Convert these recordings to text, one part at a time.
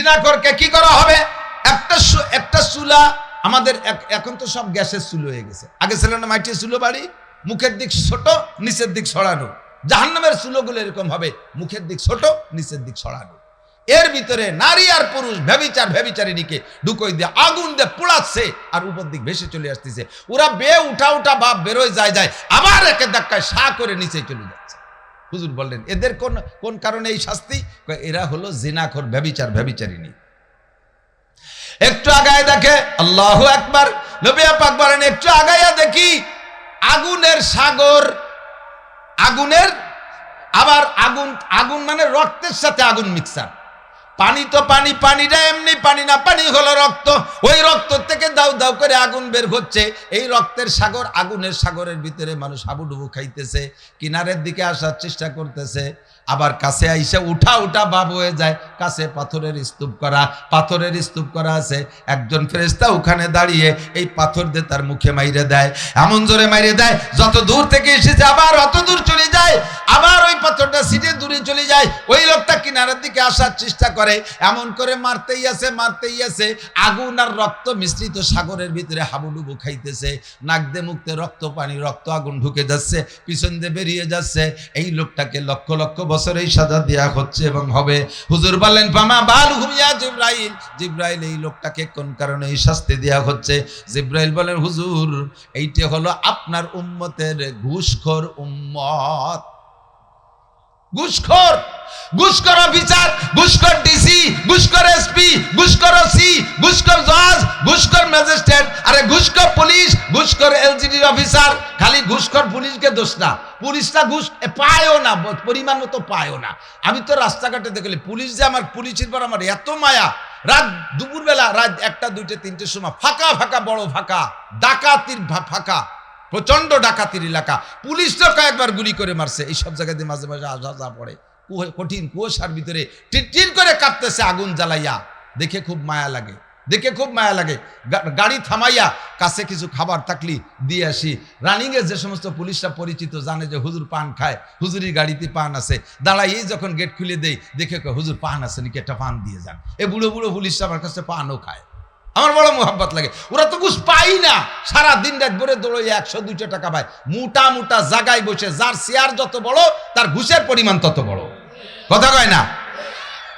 জিনাখোরকে কি করা হবে? একটা চুলা, আমাদের এখন তো সব গ্যাসের চুলো হয়ে গেছে, আগে ছিল না মাটির চুলো বাড়ি, মুখের দিক ছোট নিচের দিক ছড়ানো। জাহান্নামের চুলোগুলো এরকম হবে, মুখের দিক ছোট নিচের দিক ছড়ানো। এর ভিতরে নারী আর পুরুষ ব্যভিচারিণীকে ঢুকোই দিয়ে আগুন দিয়ে পোড়াচ্ছে আর উপর দিক ভেসে চলে আসতেছে। ওরা উঠা বাপ বেরোয় যায়, আবার একে ধাক্কায় সা করে নিচে চলে যাচ্ছে। হুজুর বললেন এদের কোন কারণে এই শাস্তি? এরা হলো জিনাখোর ব্যভিচারিণী। একটু আগায় দেখে, আল্লাহু আকবার, নবী পাক বলেন একটু আগায়া দেখি আগুনের সাগর, আবার আগুন মানে রক্তের সাথে আগুন মিক্সার। পানি তো পানিটা এমনি পানি না, পানি হলো রক্ত। ওই রক্ত থেকে দাউ দাউ করে আগুন বের হচ্ছে। এই রক্তের সাগর, আগুনের সাগরের ভিতরে মানুষ হাবুডুবু খাইতেছে, কিনারের দিকে আসার চেষ্টা করতেছে, আবার কাছে আইসা উঠা ভাব হয়ে যায়। কাছে পাথরের স্তূপ করা আছে। একজন ফেরেশতা ওখানে দাঁড়িয়ে এই পাথর দিয়ে তার মুখে মাইরে দেয়, এমন জোরে মাইরে দেয় যত দূর থেকে এসেছে আবার অত দূর চলে যায়, আবার ওই পাথরটা সিটে দূরে চলে যায়। ওই লোকটা কিনারের দিকে আসার চেষ্টা করে, এমন করে মারতেই আছে। আগুন আর রক্ত মিশ্রিত সাগরের ভিতরে হাবুডুবু খাইতেছে। নাক দিয়ে মুখতে রক্ত পানি, রক্ত আগুন ঢুকে যাচ্ছে, পিছন দিয়ে বেরিয়ে যাচ্ছে। এই লোকটাকে লক্ষ লক্ষ বছর এই সাজা দেয়া হচ্ছে এবং হবে। হুজুর বললেন ফামা বালহুম ইয়া জিবরাইল, এই লোকটাকে কোন কারণে এই শাস্তি দেয়া হচ্ছে? জিবরাইল বলেন হুজুর এইটা হলো আপনার উম্মতের ঘুষখোর উম্মত। ঘুষখোর অফিসার, ঘুষখোর ডিসি, ঘুষখোর এসপি, ঘুষখোর ওসি, ঘুষখোর জজ, ঘুষখোর ম্যাজিস্ট্রেট, আরে ঘুষখোর পুলিশ, ঘুষখোর এলজিডি অফিসার। খালি ঘুষখোর পুলিশকে দোষ না, পুলিশটা ঘুষ পায়ও না, পরিমাণ মতো পায়ও না। আমি তো রাস্তাঘাটে দেখলে পুলিশ যে আমার, পুলিশের পর আমার এত মায়া, রাত দুপুরবেলা রাত 1টা 2টে 3টের সময় ফাঁকা বড় ফাঁকা, ডাকাতির ফাঁকা, প্রচন্ড ডাকাতির এলাকা, পুলিশরা কয়েকবার গুলি করে মারছে। এইসব জায়গাতে মাঝে আজা পড়ে, কঠিন কুয়াশার ভিতরে টিট করে কাঁপতেছে আগুন জ্বালাইয়া, দেখে খুব মায়া লাগে। গাড়ি থামাইয়া কাছে কিছু খাবার থাকলি দিয়ে আসি। রানিংয়ে যে সমস্ত পুলিশরা পরিচিত, জানে যে হুজুর পান খায়, হুজুরি গাড়িতে পান আছে, দাঁড়াই যখন গেট খুলে দেই, দেখে হুজুর পান আছে নাকি, একটা পান দিয়ে যান। এই বুড়ো পুলিশরা আমার কাছে পানও খায়, আমার বড় মোহাব্বত লাগে। ওরা তো ঘুষ পাই না, সারা দিন রাত ভরে দৌড়ে 100-200 টাকা পায়। মোটা জায়গায় বসে, যার শেয়ার যত বড় তার ঘুষের পরিমাণ তত বড়, কথা কয় না?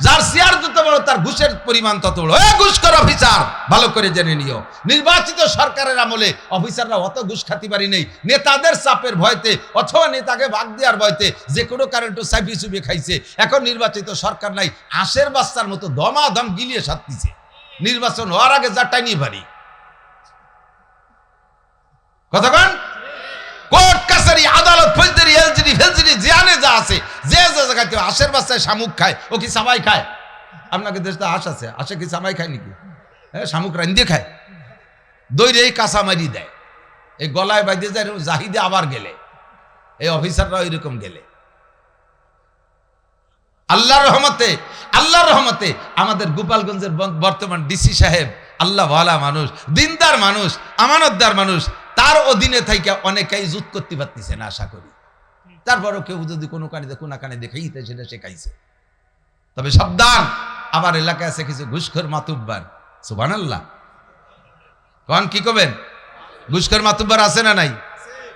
যার শেয়ার যত বড় তার ঘুষের পরিমাণ তত বড়। ঘুষখোর অফিসার ভালো করে জেনে নিও, নির্বাচিত সরকারের আমলে অফিসাররা অত ঘুষ খাতি পারি নেই, নেতাদের চাপের ভয়তে অথবা নেতাকে ভাগ দেওয়ার ভয়তে যে কোনো কারেন্ট চাপি চুপি খাইছে। এখন নির্বাচিত সরকার নাই, আঁশের বাচ্চার মতো দমাদম গিলিয়ে সারতিছে। নির্বাচন হওয়ার আগে যা টাইনি পারি, কথা কন? কোর্ট কাছারি আদালত ফৌজদারি এলজিডি ফেলজিডি জিয়ানে যা আছে, যে জায়গাতে আশের বাচ্চায় শামুক খায়, ও কি সামাই খায়? আপনাকে দেশটা আশ আছে, আশে কি সামাই খায় নাকি? হ্যাঁ, শামুক রান্ধে খায়, দইরে এই কাঁচা মারি দেয়, এই গলায় বাইদে যায় জাহিদে আবার গেলে, এই অফিসাররা ওইরকম গেলে। আল্লাহর রহমতে আমাদের গোপালগঞ্জের বর্তমান ডিসি সাহেব আল্লাহ ওয়ালা মানুষ, দিনদার মানুষ, আমানতদার মানুষ, তার অধীনে থেকে অনেকেই জুত করতে পারতেছে না আশা করি। তারপরও কেউ যদি কোনো কানে দেখাইতে সেটা শেখাইছে। তবে সাবধান, আমার এলাকায় আছে কিছু ঘুষখোর মাতুব্বার, সুবহানাল্লাহ কন কি করবেন? ঘুষখোর মাতুব্বার আছে না নাই?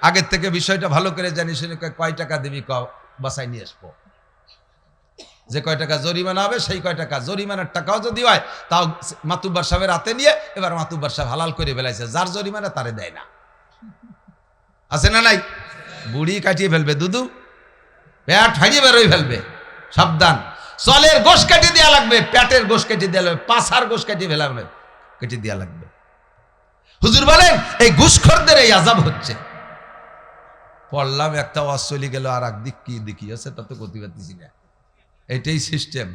আগের থেকে বিষয়টা ভালো করে জানি, শুনে কয় টাকা দিবি বাসায় নিয়ে আসবো, যে কয় টাকা জরিমানা হবে সেই কয় টাকা, জরিমানার টাকাও যদি হয় তাও মাতুব্বার সাহেবের হাতে নিয়ে, এবার মাতুব্বার সাহেব হালাল করে বেলাইছে, যার জরিমানা তারে দেয় না, আছে না নাই? বুড়ি কাটিয়ে ফেলবে, দুদু পেট হারিয়ে বেরোই ফেলবে, সাবধান। চলের গোশ কাটিয়ে দেওয়া লাগবে, পেটের গোশ কাটিয়ে দেওয়া লাগবে, পাছার গোশ কাটিয়ে ফেলাবে, কেটে দেওয়া লাগবে। হুজুর বলেন এই ঘুষখোরদের এই আযাব হচ্ছে। পড়লাম একটা ওয়াজ চলে গেল, আর একদিক কি দেখি আছে তা তো করতে পারতেছি না। এটাই সিস্টেম।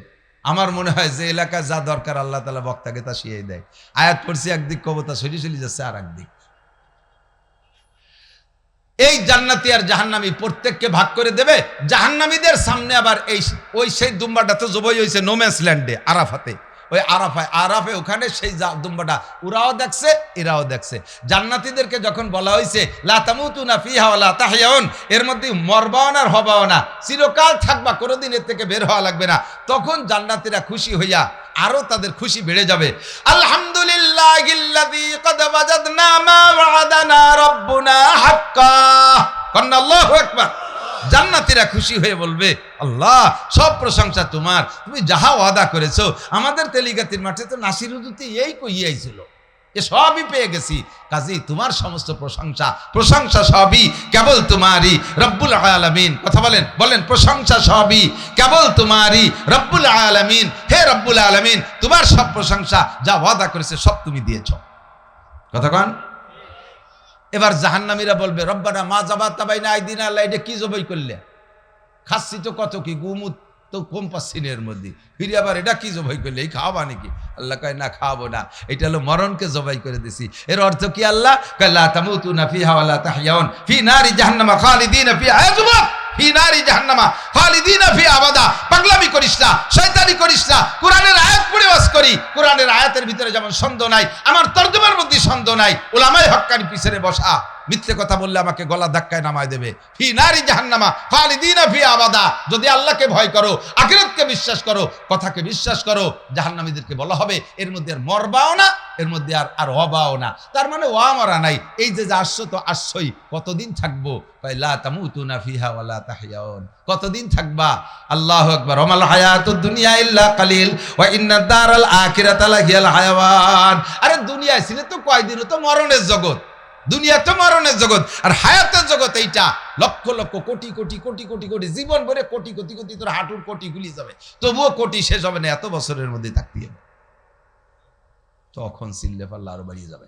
আমার মনে হয় যে এলাকায় যা দরকার আল্লাহ তাআলা বক্তাকে তা শিখিয়ে দেয়। আয়াত পড়ছি একদিক, কবতা সরি যাচ্ছে আর একদিক। এই জান্নাতি আর জাহান্নামী প্রত্যেককে ভাগ করে দেবে। জাহান্নামীদের সামনে আবার সেই দুম্বাটা তো জবাই হয়েছে নোম্যান্স ল্যান্ডে, আরাফাতে, ওই আরাফে ওখানে সেই দুম্বাটা ওরাও দেখছে, এরাও দেখছে। জান্নাতীদেরকে যখন বলা হয়েছে লা তামুতুনা ফিহা ওয়া লা তাহইয়াউন, এর মধ্যে মরবাও না আর হবাও না, চিরকাল থাকবা, কোনোদিন এর থেকে বের হওয়া লাগবে না, তখন জান্নাতীরা খুশি হইয়া আরো তাদের খুশি বেড়ে যাবে। আলহামদুলিল্লাহিল্লাযী ক্বাদ ওয়াজাদনা মা ওয়া'আদানা রাব্বুনা হাক্কা। কন্না আল্লাহু আকবার। জান্নাতীরা খুশি হয়ে বলবে, আল্লাহ সব প্রশংসা তোমার, তুমি যাহা ওয়াদা করেছো। আমাদের তেলিগাতির মাঠে তো নাসির হুজুরটি এই কইয়াইছিল, এ সবই পেয়ে গেছি, কাজেই তোমার সমস্ত প্রশংসা সবই কেবল তোমারই রব্বুল আলামিন। কথা বলেন, বলেন প্রশংসা সবই কেবল তোমারই রব্বুল আলামিন। হে রব্বুল আলামিন, তোমার সব প্রশংসা, যা ওয়াদা করেছে সব তুমি দিয়েছো। কথা কন। এবার জাহান্নামীরা বলবে, রব্বানা মা যাবাতা বাইনা আইদিনা, আল্লাহ এটা কি জবাই করলে? খাচ্ছি তো কত কি, গুমুত তো কম পাচ্ছি না এর মধ্যে, ফিরে আবার এটা কি জবাই করলে, এই খাওয়াবা নাকি? আল্লাহ কয় না, খাওয়াবো না, এটা হলো মরণকে জবাই করে দিছি। এর অর্থ কি? আল্লাহ কয় লা তামুতুনা ফিহা ওয়া লা তাহইয়াউন ফি নারি জাহান্নামা খালিদিনা ফিহা। যুবক, ফি নারি জাহান্নামা খালিদিনা ফিহা আবাদা। পাগলামি করিস না, শয়তানি করিস না। কোরআনের আয়াত পড়ে ওয়াজ করি, কোরআনের আয়াতের ভিতরে যেমন সন্দেহ নাই, আমার তরজমার মধ্যে সন্দেহ নাই। উলামায়ে হক্কানি পিছনে বসা, মিথ্যে কথা বললে আমাকে গলা ধাক্কায় নামায় দেবে। ফি নারি জাহান্নামা খালিদিনা ফিহা আবাদা। যদি আল্লাহকে ভয় করো, আখিরাতকে বিশ্বাস করো, কথাকে বিশ্বাস করো, জাহান্নামীদেরকে বলা হবে এর মধ্যে আর মরবাও না, এর মধ্যে আর হবাও না। তার মানে ওয়া মরা নাই। এই যে আসছো তো আসছই, কতদিন থাকবো? লা তামুতুনা ফিহা ওয়া লা তাহইয়াউন। কতদিন থাকবা? আল্লাহু আকবার। ওয়ামাল হায়াতুদ দুনিয়া ইল্লা কালিল ওয়া ইন্নাদ দারাল আখিরাতা লাহিয়াল হায়াওয়ান। আরে দুনিয়ায় ছিলে তো কয়দিন, তো মরণের জগৎ। দুনিয়া তো মরণের জগৎ, আর হায়াতের জগৎ এইটা। লক্ষ লক্ষ কোটি কোটি কোটি কোটি কোটি জীবন ভরে কোটি কোটি কোটি তোর হাঁটুর কোটি গুলি যাবে, তবুও কোটি শেষ হবে না। এত বছরের মধ্যে থাকতে হবে। তখন চিল্লে পাল্লা আরো বাড়িয়ে যাবে।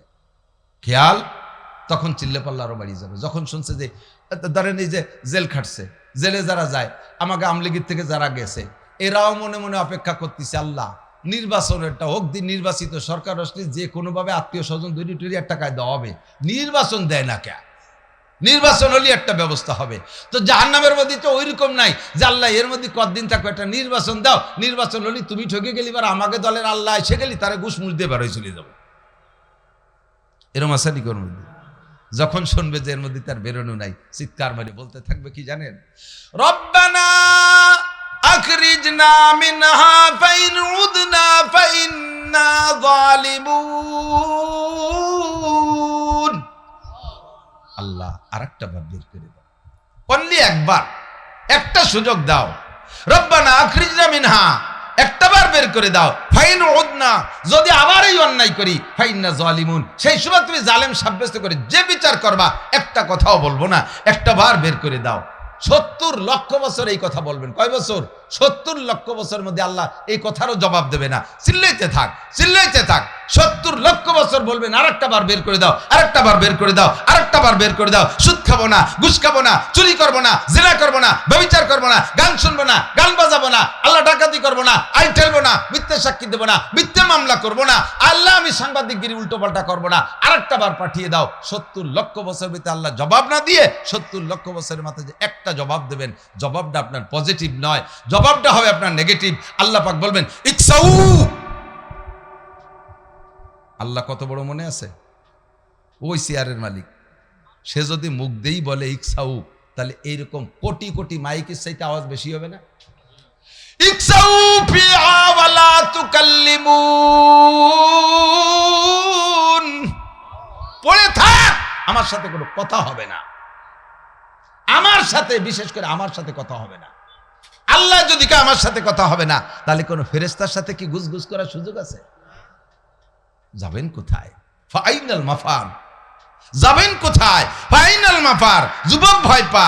খেয়াল, তখন চিল্লে পাল্লা আরো বাড়িয়ে যাবে। যখন শুনছে যে ধরেন এই যে জেল খাটছে, জেলে যারা যায়, আমাকে আমলিগির থেকে যারা গেছে, এরাও মনে মনে অপেক্ষা করতেছে, আল্লাহ নির্বাচনেরটা হোক, দিন নির্বাচিত সরকার আসলে যে কোনোভাবে আত্মীয় স্বজন তৈরি টৈরি একটা কায়দা হবে। নির্বাচন দেয় না কে? নির্বাচন হলে একটা ব্যবস্থা হবে। তো জাহান্নামের মধ্যে তো ওই রকম নাই যে আল্লাহ এর মধ্যে কতদিন থাকবে, একটা নির্বাচন দাও, নির্বাচন হলি তুমি ঠকে গেলি, এবার আমাকে দলের আল্লাহ এসে গেলি, তারা ঘুষ মুষ দিয়ে বেরোয় চলে যাবো। এরম আসানি কোন মধ্যে যখন শুনবে যে এর মধ্যে তার বেরোনো নাই, চিৎকার মারে বলতে থাকবে কি জানেন? রব্বানা আখরিজনা মিনহা ফাইন উদনা ফাইন্না যালিমুন। আল্লাহ আরেকটা বার বের করে দাও, অনলি একবার, একটা সুযোগ দাও। রব্বানা আখরিজনা মিনহা, একটা বার বের করে দাও। ফাইন উদনা, যদি আবার এই অন্যায় করি, ফাইন্না যালিমুন, সেই সময় তুমি জালেম সাব্যস্ত করে যে বিচার করবা, একটা কথাও বলবো না, একটা বার বের করে দাও। 70 লক্ষ বছর এই কথা বলবেন। কয় বছর? 70 লক্ষ বছরের মধ্যে আল্লাহ এই কথারও জবাব দেবে না। চিল্লাইতে থাক, চিল্লাইতে থাক। 70 লক্ষ বছর বলবেন, আরেকটা বার বের করে দাও, আরেকটা বার বের করে দাও, আরেকটা বার বের করে দাও। সুদ খাবো না, ঘুষ খাবো না, চুরি করবো না, জিনা করবো না, ব্যভিচার করবো না, গান শুনবো না, গান বাজাবো না, আল্লাহ ডাকাতি করবো না, আইন ঠেলবো না, মিথ্যে সাক্ষী দেবো না, মিথ্যে মামলা করবো না, আল্লাহ আমি সাংবাদিকগিরি উল্টো পাল্টা করবো না। আরেকটা বার পাঠিয়ে দাও। 70 লক্ষ বছর ভিতরে আল্লাহ জবাব না দিয়ে 70 লক্ষ বছরের মাথায় যে একটা জবাব দেবেন, জবাবটা আপনার পজিটিভ নয়, জবাবটা হবে আপনার নেগেটিভ। আল্লাহ পাক বলবেন ইকসাউ। আল্লাহ কত বড় মনে আছে? ওই চেয়ারের মালিক, সে যদি মুখ দেই বলে ইকসাউ, তাহলে এইরকম কোটি কোটি মাইকের চাইতে আওয়াজ বেশি হবে না? ইকসাউ ফিহা ওয়া লা তুকাল্লিমুন। পড়ে থাক, আমার সাথে কোনো কথা হবে না, আমার সাথে, বিশেষ করে আমার সাথে কথা হবে না। আল্লাহ যদি কে আমার সাথে কথা হবে না, তাহলে কোন ফেরেশতার সাথে কি গুজগুজ করার সুযোগ আছে? যাবেন কোথায়? ফাইনাল মাফার, যাবেন কোথায়? ফাইনাল মাফার। যুবক ভয় পা,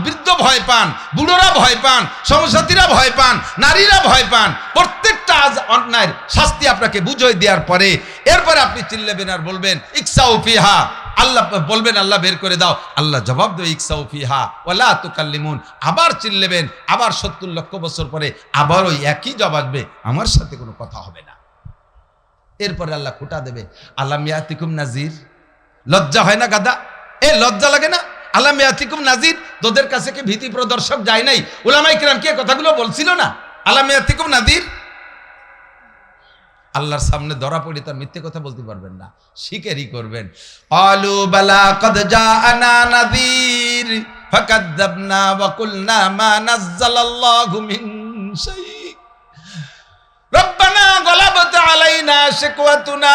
বৃদ্ধ ভয় পান, বুড়োরা ভয় পান, সমসাথীরা ভয় পান, নারীরা ভয় পান। প্রত্যেকটা আজ অন্যায়ের শাস্তি আপনাকে বুঝিয়ে দেওয়ার পরে এরপরে আপনি চিল্লাবেন আর বলবেন ইকসাউ ফিহা। আল্লাহ বলবেন আল্লাহ বের করে দাও, আল্লাহ জবাব দেবে ইকসাউ ফিহা ওয়া লা তুকাল্লিমুন। আবার চিল্লাবেন, আবার 70 লক্ষ বছর পরে আবার ওই একই জবাব আসবে, আমার সাথে কোনো কথা হবে না। এরপরে আল্লাহ খোঁটা দেবে, আলাম ইয়াতিকুম নাজির। লজ্জা হয় না গাদা? লজ্জা লাগে না? আলাম ইয়াতিকুম নাজির, তোদের কাছে কি ভীতি প্রদর্শক যায় নাই? উলামায়ে কিরাম কি কথাগুলো বলছিল না? আলাম ইয়াতিকুম নাজির। আল্লাহর সামনে ধরা পড়ে তার মিথ্যে কথা বলতে পারবেন না, স্বীকারই করবেন। আলু বালা কদ জাআনা নাযীর ফাকাযযাবনা ওয়া কুলনা মা নাযালাল্লাহু মিন শাই। রব্বানা শিকওয়াতুনা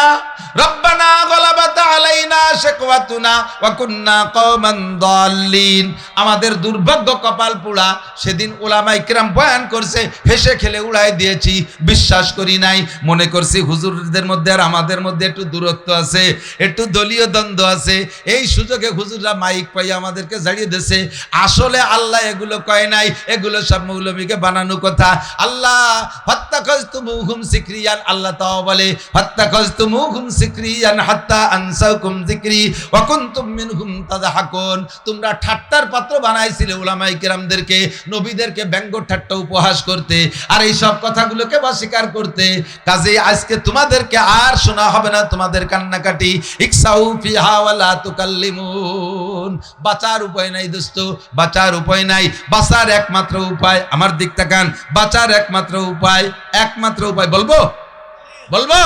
রব্বানা গলাবাত আলাইনা শিকওয়াতুনা ওয়া কুননা কওমান দাল্লিন। আমাদের দুর্ভাগ্য কপাল পোড়া। সেদিন উলামায়ে কিরাম বয়ান করছে, হেসে খেলে উড়াই দিয়েছি, বিশ্বাস করি নাই। মনে করছি হুজুরদের মধ্যে আর আমাদের মধ্যে একটু দূরত্ব আছে, একটু দলীয় দ্বন্দ্ব আছে। এই সুযোগে হুজুররা মাইক পাই আমাদেরকে জাড়িয়ে দিয়েছে। আসলে আল্লাহ এগুলো কয় নাই, এগুলো সব মৌলবীকে বানানো কথা। আল্লাহ ফাত্তাখাযতুমুহুম সিকরিয়ান, আল্লাহ তাও বলে ফাত্তাখাযতুমুহুম সিকরিয়ান হাত্তা আনসাকুম যিকরি ওয়া কুনতুম মিনহুম তাদহাকুন। তোমরা ঠাট্টার পাত্র বানাইছিলে উলামায়ে কিরামদেরকে, নবীদেরকে ব্যঙ্গ ঠাট্টা উপহাস করতে, আর এই সব কথাগুলোকে অস্বীকার করতে। কাজেই আজকে তোমাদেরকে আর শোনা হবে না তোমাদের কান্নাকাটি। ইকসাউ ফিহা ওয়া লা তুকাল্লিমুন। বাঁচার উপায় নাই দোস্ত, বাঁচার উপায় নাই। বাঁচার একমাত্র উপায়, আমার দিক তাকান, বাঁচার একমাত্র উপায়, একমাত্র উপায় বলবো বলবো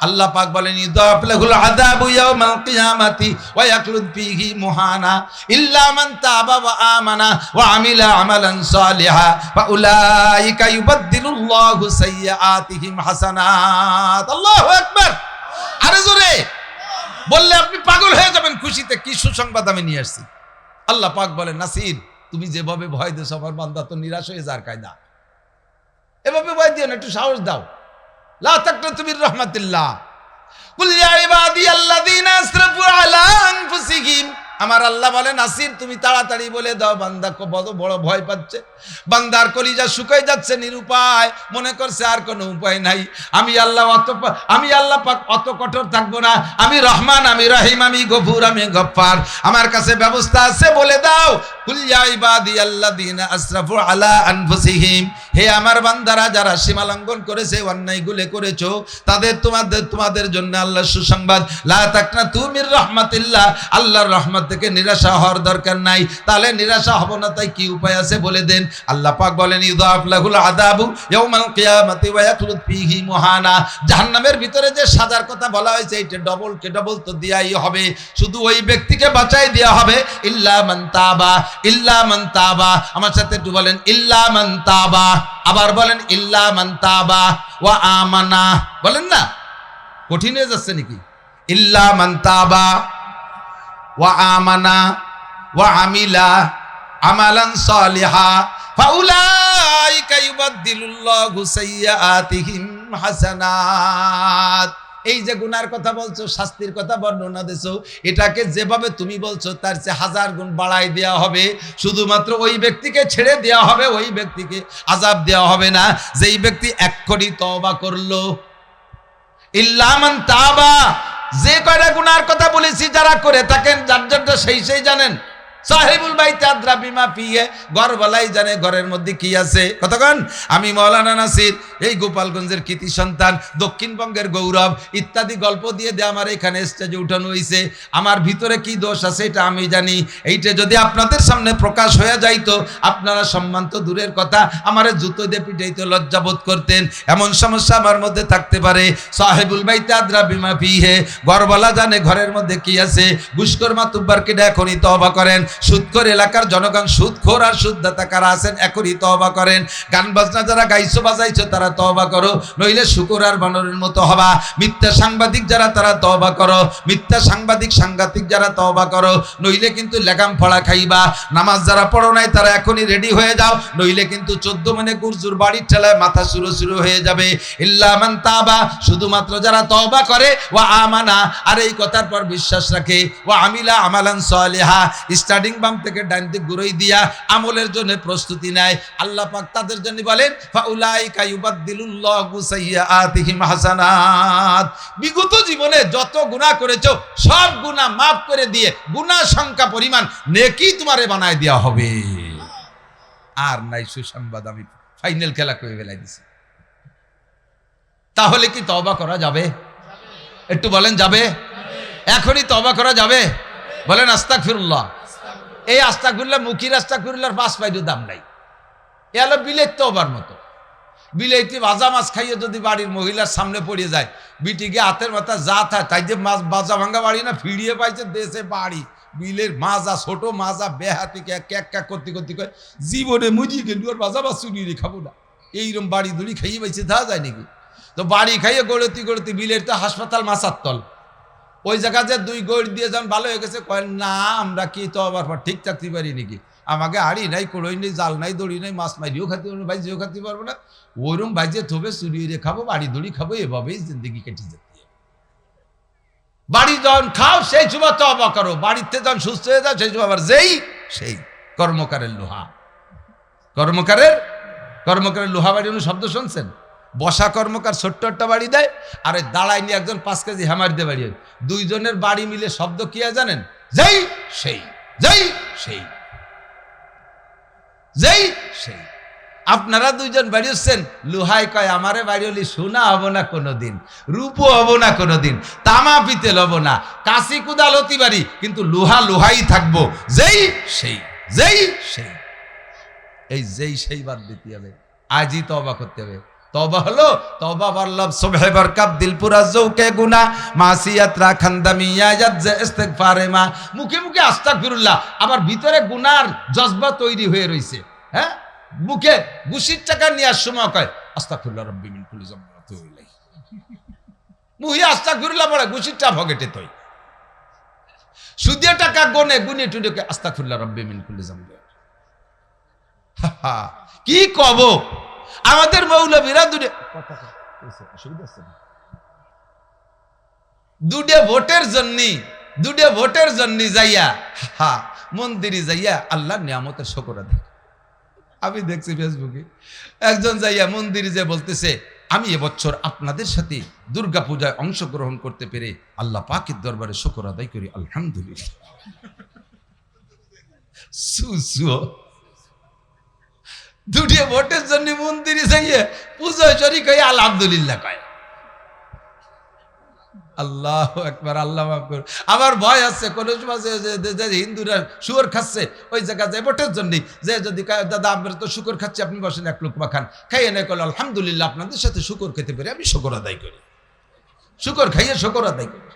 আল্লাহ পাক বলেন ইদাফ লাহুল আযাবু ইয়াউমাল কিয়ামাতি ওয়া ইয়াকলুদ ফীহি মুহানা ইল্লা মান তাবা ওয়া আমানা ওয়া আমিলা আমালান সালিহা ফাউলাইকা ইউবাদদিলুল্লাহু সাইয়্যাতিহিম হাসানাত। আল্লাহু আকবার। আরে জোরে বললে আপনি পাগল হয়ে যাবেন খুশিতে। কি সুসংবাদ আমি নিয়ে আসছি। আল্লাহ পাক বলেন নাসির, তুমি যেভাবে ভয় দেছো আমার বান্দা তো নিরাশ হয়ে যার কায়দা। এভাবে ভয় দিও না, একটু সাহস দাও। লা তাকনাতু মির রাহমাতিল্লাহ। কুল ইয়া ইবাদিয়াল্লাযীনা আসরাফু আলা আনফুসিহিম। আমার আল্লাহ বলেন নাসির তুমি তাড়াতাড়ি বলে দাও, বান্দা বড় ভয় পাচ্ছে, বান্দার কলিজা শুকায় যাচ্ছে, নিরুপায়, মনে করছে আর কোনো উপায় নাই। আমি আল্লাহ পাক অত কঠোর থাকবো না। আমি রহমান, আমি রহিম, আমি গফুর, আমি গফফার, আমার কাছে ব্যবস্থা আছে। বলে দাও কুল ইয়া ইবাদিয়াল্লাযীনা আসরাফু আলা আনফুসিহিম, হে আমার বান্দারা যারা সীমা লঙ্ঘন করেছে, অন্যায়গুলো করেছো, তোমাদের জন্য আল্লাহ সুসংবাদ। লা তাকনাতু মির রাহমাতিল্লাহ, আল্লাহর রহমত থেকে নিরাশা হওয়ার দরকার নাই। তাহলে নিরাশা হব না, তাই কি উপায় আছে বলে দেন। আল্লাহ পাক বলেন ইউদাফ লাহুল আযাবু ইয়াউমাল কিয়ামাতি ওয়া ইয়াখলুদ ফীহি মুহানা। জাহান্নামের ভিতরে যে সাজার কথা বলা হয়েছে এটা ডবল তো দেয়াই হবে। শুধু ওই ব্যক্তিকে বাঁচাই দেয়া হবে ইল্লা মান তাবা, ইল্লা মান তাবা। আমার সাথে একটু বলেন ইল্লা মান তাবা। আবার বলেন ইল্লা মান তাবা ওয়া আমানা। বলেন না, কঠিন হয়ে যাচ্ছে নাকি? ইল্লা মান তাবা ওয়া আমানা ওয়া আমিলা আমালান সালিহা ফাউলাইকা ইউবাদদিলুল্লাহু সাইয়্যাতিহিম হাসানাত। এই যে গুনার কথা বলছো, শাস্তির কথা বর্ণনা দিছো, এটাকে যেভাবে তুমি বলছো তার চেয়ে 1000 গুণ বাড়াই দেওয়া হবে। শুধুমাত্র ওই ব্যক্তিকে ছেড়ে দেওয়া হবে, ওই ব্যক্তিকে আযাব দেওয়া হবে না যেই ব্যক্তি এক্ষুনি তওবা করলো। ইল্লা মান তাবা। যে কয়টা গুনার কথা বলেছি যারা করে থাকেন, যার যারটা সেই জানেন। সাহিবুল বাইত আদরা বিমা ফিহে, ঘরওয়ালাই জানে ঘরের মধ্যে কি আছে। কতক্ষণ আমি মাওলানা নাসির, এই গোপালগঞ্জের কৃতি সন্তান, দক্ষিণবঙ্গের গৌরব ইত্যাদি গল্প দিয়ে আমার এখানে স্টেজে উঠানো হয়েছে। আমার ভিতরে কি দোষ আছে এটা আমি জানি। এইটা যদি আপনাদের সামনে প্রকাশ হয়ে যাইতো, আপনারা সম্মান তো দূরের কথা, আমারে জুতো দিয়ে পিটাইতে লজ্জা বোধ করতেন। এমন সমস্যা আমার মধ্যে থাকতে পারে। সাহিবুল বাইত আদরা বিমা ফিহে, ঘরওয়ালা জানে ঘরের মধ্যে কি আছে। ঘুষখোর মাতুব্বারকে এখনই তওবা করেন। সুদখোর এলাকার জনগণ, সুদখোর আর সুদদাতা কারা আছেন এখনই তওবা করেন। গান বাজনা যারা গাইছো বাজাইছো তারা তওবা করো, নইলে শুকর আর বানরের মতো হবা। মিথ্যা সাংবাদিক যারা তারা তওবা করো, মিথ্যা সাংঘাতিক যারা তওবা করো, নইলে কিন্তু লেগাম ফড়া খাইবা। নামাজ যারা পড়ো নাই তারা এখনই রেডি হয়ে যাও, নইলে কিন্তু 14 মানে গুরজুর বাড়ির ঠেলায় মাথা শুরু হয়ে যাবে। ইল্লা মান তাবা, শুধুমাত্র যারা তওবা করে, ওয়া আমানা, আর এই কথার পর বিশ্বাস রাখে, ওয়া আমিলা আমালান সালিহা, স্টাডি বাম থেকে ডান দিক ঘুরাই দিয়া আমলের জন্য প্রস্তুতি নেয়। আল্লাহ পাক তাদের জন্য বলেন ফাউলাইকা ইউবাদদিলুল্লাহু সাইয়্যাতিহিম হাসানাত। বিগত জীবনে যত গুনাহ করেছো সব গুনাহ মাফ করে দিয়ে গুনাহ সংখ্যা পরিমাণ নেকি তোমারে বানায় দেওয়া হবে। আর নাই সুসংবাদ, আমি ফাইনাল খেলা করে ফেলাই দিছি। তাহলে কি তওবা করা যাবে? একটু বলেন যাবে? এখনই তওবা করা যাবে? বলেন আস্তাগফিরুল্লাহ। এই আস্তাগফিরুল্লাহ, মুখির আস্তাগফিরুল্লাহর 5 পয়সার দাম নাই। এ হলো বিলেত তওবার মতো। বিলেতি ভাজা মাছ খাইয়ে যদি বাড়ির মহিলার সামনে পড়ে যায়, বিটিকে হাতের মাথা যা থাকে তাই যে মাছ ভাজা ভাঙ্গা বাড়ি না ফিরিয়ে পাইছে দেশে বাড়ি। বিলের মাজা, ছোট মাজা, বেহাতিকে ক্যাক করতে কয় জীবনে মুজি গেল, ওর ভাজা মাছ চুরিয়ে খাবো না। এইরকম বাড়ি দুড়ি খাইয়ে পাইছে, দেখা যায় নাকি? তো বাড়ি খাইয়ে গড়তি গড়তি বিলের তো হাসপাতাল মাছার তল, ওই জায়গা যে 2 গড় দিয়ে যান ভালো হয়ে গেছে, কয় না আমরা কি তো আবার ঠিক থাকতে পারি নাকি, আমাকে হাড়ি নাই, কড়ই নেই, জাল নাই, দড়ি নাই, মাছ মারিও খাতে পারবো, ভাইজিও খাতে পারবো না, ওইরকম ভাইজে থবে চুরি রে খাবো, বাড়ি দড়ি খাবো, এভাবেই জিন্দগি কেটে যেতে। বাড়ি যখন খাও সেই সময় তওবা করো, বাড়িতে যখন সুস্থ হয়ে যাও সেই সময় আবার সেই কর্মকারের লোহা, কর্মকারের লোহা বাড়ি শব্দ শুনছেন? বসা কর্মকার ছোট্ট একটা বাড়ি দেয়, আর ওই দাঁড়ায় নিয়ে একজন 5 কেজি হ্যামার দিয়ে বাড়ি, দুইজনের বাড়ি মিলে শব্দ কি হয় জানেন? সেই। আপনারা দুইজন বাড়ি হচ্ছেন, লোহাই কয় আমারে বাড়ি হলি সোনা হবো না কোনোদিন, রূপো হবো না কোনোদিন, তামা পিতেল হবো না, কাশি কুদাল হতে পারি, কিন্তু লোহাই থাকবো। সেই বাদ দিতে হবে, আজই তওবা করতে হবে। তওবা হলো তওবা বল্লভ সুবহে বরকাত দিলপুরা জৌকে গুনাহ মাসিয়াত রাখান্দামিয়া ইয়াজে ইস্তিগফারে মা, মুখে মুখে আস্তাগফিরুল্লাহ, আবার ভিতরে গুনার জজবা তৈরি হয়ে রইছে। হ্যাঁ, মুখে গুছির টাকা নেওয়ার সময় কয় আস্তাগফিরুল্লাহ রাব্বি মিন কুল্লি যামবি ওয়া আতুবু ইলাইহি, মুহি আস্তাগফিরুল্লাহ পড়ে গুছিরটা ভগেটে তৈ, সুদিয়া টাকা গুনে টুনে আস্তাগফিরুল্লাহ রাব্বি মিন কুল্লি যামবি। কি কব আমাদের মৌলবীরা দুটে ভোটের জন্য যাইয়া মন্দিরে যাইয়া আল্লাহর নিয়ামতের শুকর আদায়। আমি দেখছি ফেসবুকে একজন যাইয়া মন্দিরে যে বলতেছে, আমি এবছর আপনাদের সাথে দুর্গা পূজায় অংশগ্রহণ করতে পেরে আল্লাহ পাকের দরবারে শুকর আদায় করি, আলহামদুলিল্লাহ। দুটিয়ে ভোটের জন্য মন্দিরে যাইয়ে পূজায় শরীক হয়ে আলহামদুলিল্লাহ কয়। আল্লাহ একবার, আল্লাহ মাফ করুন। আমার ভয় আছে কোন সময় হিন্দুরা শুকর খাচ্ছে ওই জায়গায় যায় ভোটের জন্য, যে যদি দাদা আমরা তো শুকর খাচ্ছি, আপনি বসেন এক লোকমা খান, খাইয়ে নেই করলো আলহামদুলিল্লাহ আপনাদের সাথে শুকর খেতে পেরে আমি শুকর আদায় করি, শুকর খাইয়ে শুকর আদায় করি।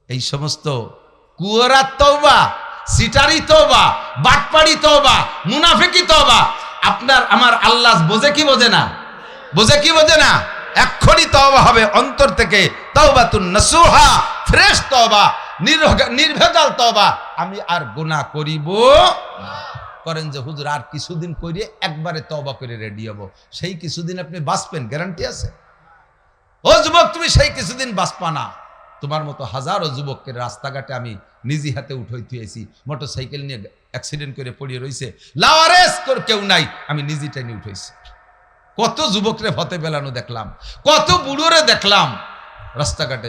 এই সমস্ত কুয়ারার তওবা, সিটারি তওবা, বাটপাড়ি তওবা, মুনাফিকি তওবা আপনার আমার আল্লাহ বোঝে কি বোঝে না? বোঝে কি বোঝে না? এক্ষুনি তওবা হবে অন্তর থেকে, তাওবাতুন নাসুহা, ফ্রেশ তওবা, নির্ভেজাল তওবা। আমি আর গুনাহ করিব করেন যে হুজুর আর কিছুদিন করিয়ে একবারে তওবা করে রেডি হব, সেই কিছুদিন আপনি বাঁচবেন গ্যারান্টি আছে? ও যুবক, তুমি সেই কিছুদিন বাঁচবা না। তোমার মতো হাজারো যুবককে রাস্তাঘাটে আমি নিজে হাতে উঠাই থুয়েছি, মোটর সাইকেল নিয়ে অ্যাক্সিডেন্ট করে পড়িয়ে রয়েছে, লাওয়ারেস করে কেউ নাই, আমি নিজে টেনে উঠাইছি। কত যুবকরে ফতে পেলানো দেখলাম, কত বুড়োরে দেখলাম রাস্তাঘাটে।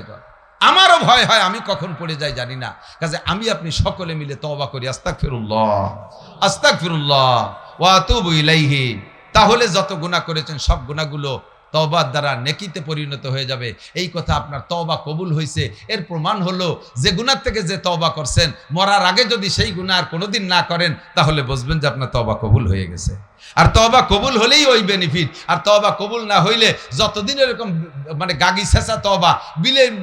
আমারও ভয় হয় আমি কখন পড়ে যাই জানি না, কাজে আমি আপনি সকলে মিলে তওবা করি, আস্তাগফিরুল্লাহ ওয়া আতুবু ইলাইহি। তাহলে যত গুনাহ করেছেন সব গুনাহগুলো তওবার দ্বারা নেকিতে পরিণত হয়ে যাবে। এই কথা আপনার তওবা কবুল হয়েছে এর প্রমাণ হলো যে গুনাহ থেকে যে তওবা করছেন, মরার আগে যদি সেই গুনাহ আর কোনোদিন না করেন তাহলে বুঝবেন যে আপনার তওবা কবুল হয়ে গেছে। আর তওবা কবুল হলেই ওই বেনিফিট, আর তওবা কবুল না হইলে যতদিন এরকম মানে গাগি ছেঁচা তওবা,